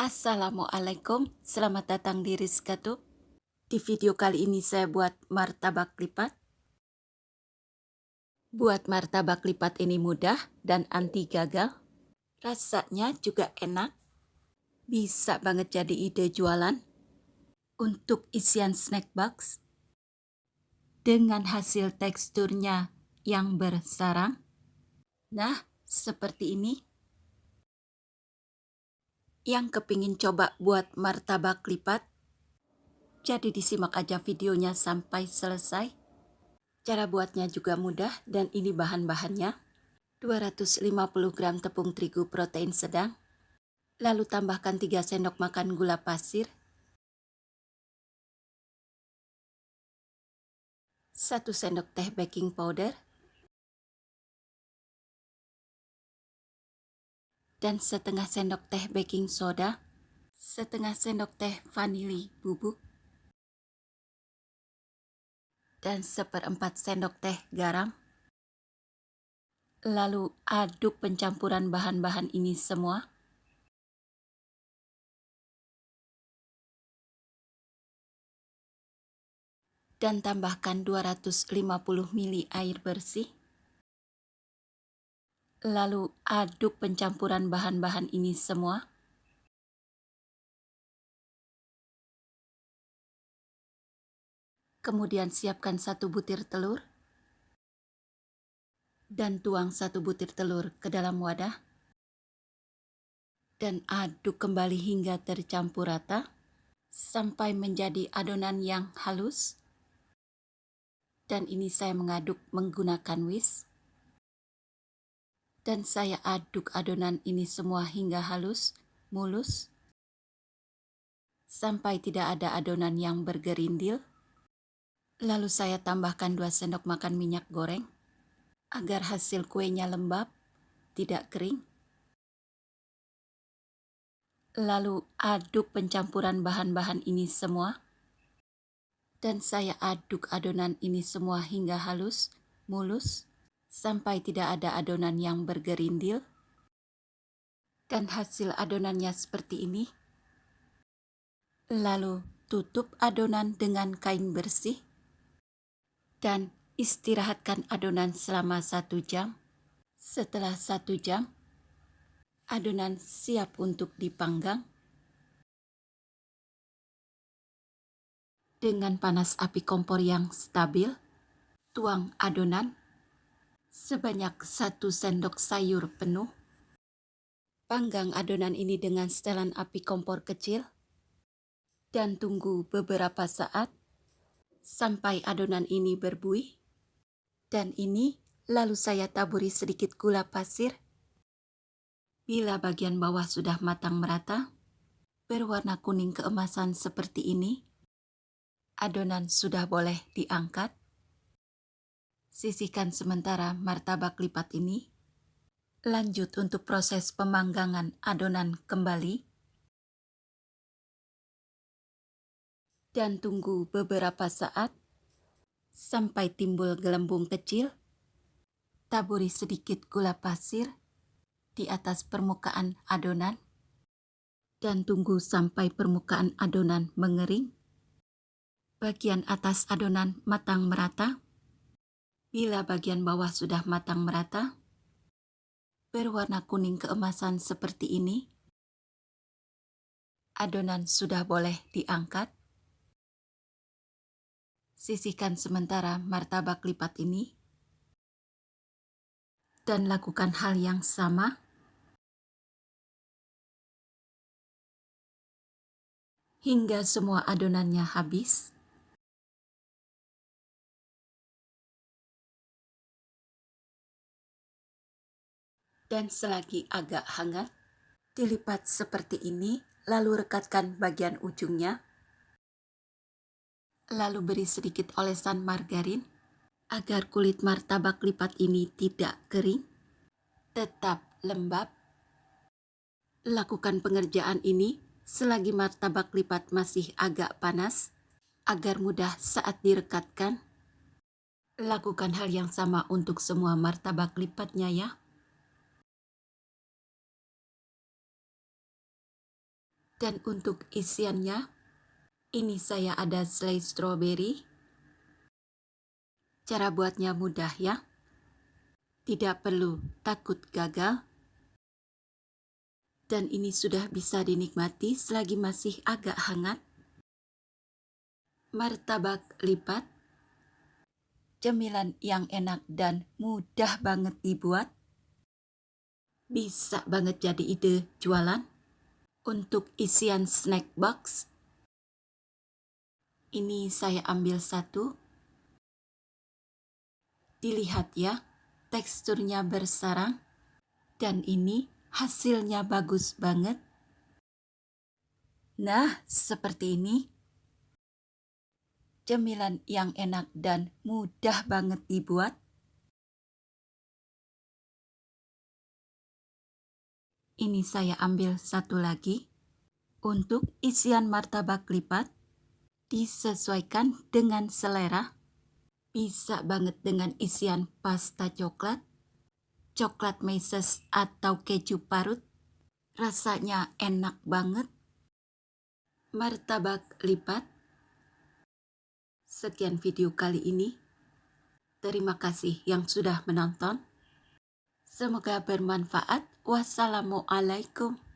Assalamualaikum, selamat datang di Rizkatu. Di video kali ini saya buat martabak lipat. Buat martabak lipat ini mudah dan anti gagal. Rasanya juga enak. Bisa banget jadi ide jualan untuk isian snack box. Dengan hasil teksturnya yang bersarang. Nah, seperti ini. Yang kepingin coba buat martabak lipat, jadi disimak aja videonya sampai selesai. Cara buatnya juga mudah dan ini bahan-bahannya. 250 gram tepung terigu protein sedang. Lalu tambahkan 3 sendok makan gula pasir. 1 sendok teh baking powder. Dan setengah sendok teh baking soda. Setengah sendok teh vanili bubuk. Dan 1/4 sendok teh garam. Lalu aduk pencampuran bahan-bahan ini semua. Dan tambahkan 250 ml air bersih. Lalu aduk pencampuran bahan-bahan ini semua. Kemudian siapkan 1 butir telur. Dan tuang 1 butir telur ke dalam wadah. Dan aduk kembali hingga tercampur rata. Sampai menjadi adonan yang halus. Dan ini saya mengaduk menggunakan whisk. Dan saya aduk adonan ini semua hingga halus, mulus. Sampai tidak ada adonan yang bergerindil. Lalu saya tambahkan 2 sendok makan minyak goreng. Agar hasil kuenya lembab, tidak kering. Lalu aduk pencampuran bahan-bahan ini semua. Dan saya aduk adonan ini semua hingga halus, mulus. Sampai tidak ada adonan yang bergerindil. Dan hasil adonannya seperti ini. Lalu tutup adonan dengan kain bersih. Dan istirahatkan adonan selama 1 jam. Setelah 1 jam, adonan siap untuk dipanggang. Dengan panas api kompor yang stabil, tuang adonan sebanyak 1 sendok sayur penuh. Panggang adonan ini dengan setelan api kompor kecil. Dan tunggu beberapa saat sampai adonan ini berbuih. Dan ini lalu saya taburi sedikit gula pasir. Bila bagian bawah sudah matang merata, berwarna kuning keemasan seperti ini, adonan sudah boleh diangkat. Sisihkan sementara martabak lipat ini. Lanjut untuk proses pemanggangan adonan kembali. Dan tunggu beberapa saat sampai timbul gelembung kecil. Taburi sedikit gula pasir di atas permukaan adonan. Dan tunggu sampai permukaan adonan mengering. Bagian atas adonan matang merata. Bila bagian bawah sudah matang merata, berwarna kuning keemasan seperti ini, adonan sudah boleh diangkat. Sisihkan sementara martabak lipat ini. Dan lakukan hal yang sama. Hingga semua adonannya habis. Dan selagi agak hangat, dilipat seperti ini, lalu rekatkan bagian ujungnya. Lalu beri sedikit olesan margarin, agar kulit martabak lipat ini tidak kering, tetap lembab. Lakukan pengerjaan ini selagi martabak lipat masih agak panas, agar mudah saat direkatkan. Lakukan hal yang sama untuk semua martabak lipatnya ya. Dan untuk isiannya, ini saya ada selai strawberry. Cara buatnya mudah ya. Tidak perlu takut gagal. Dan ini sudah bisa dinikmati selagi masih agak hangat. Martabak lipat. Cemilan yang enak dan mudah banget dibuat. Bisa banget jadi ide jualan. Untuk isian snack box, ini saya ambil satu. Dilihat ya, teksturnya bersarang. Dan ini hasilnya bagus banget. Nah, seperti ini. Cemilan yang enak dan mudah banget dibuat. Ini saya ambil satu lagi. Untuk isian martabak lipat, disesuaikan dengan selera. Bisa banget dengan isian pasta coklat, coklat meses atau keju parut. Rasanya enak banget. Martabak lipat. Sekian video kali ini. Terima kasih yang sudah menonton. Semoga bermanfaat. Wassalamualaikum.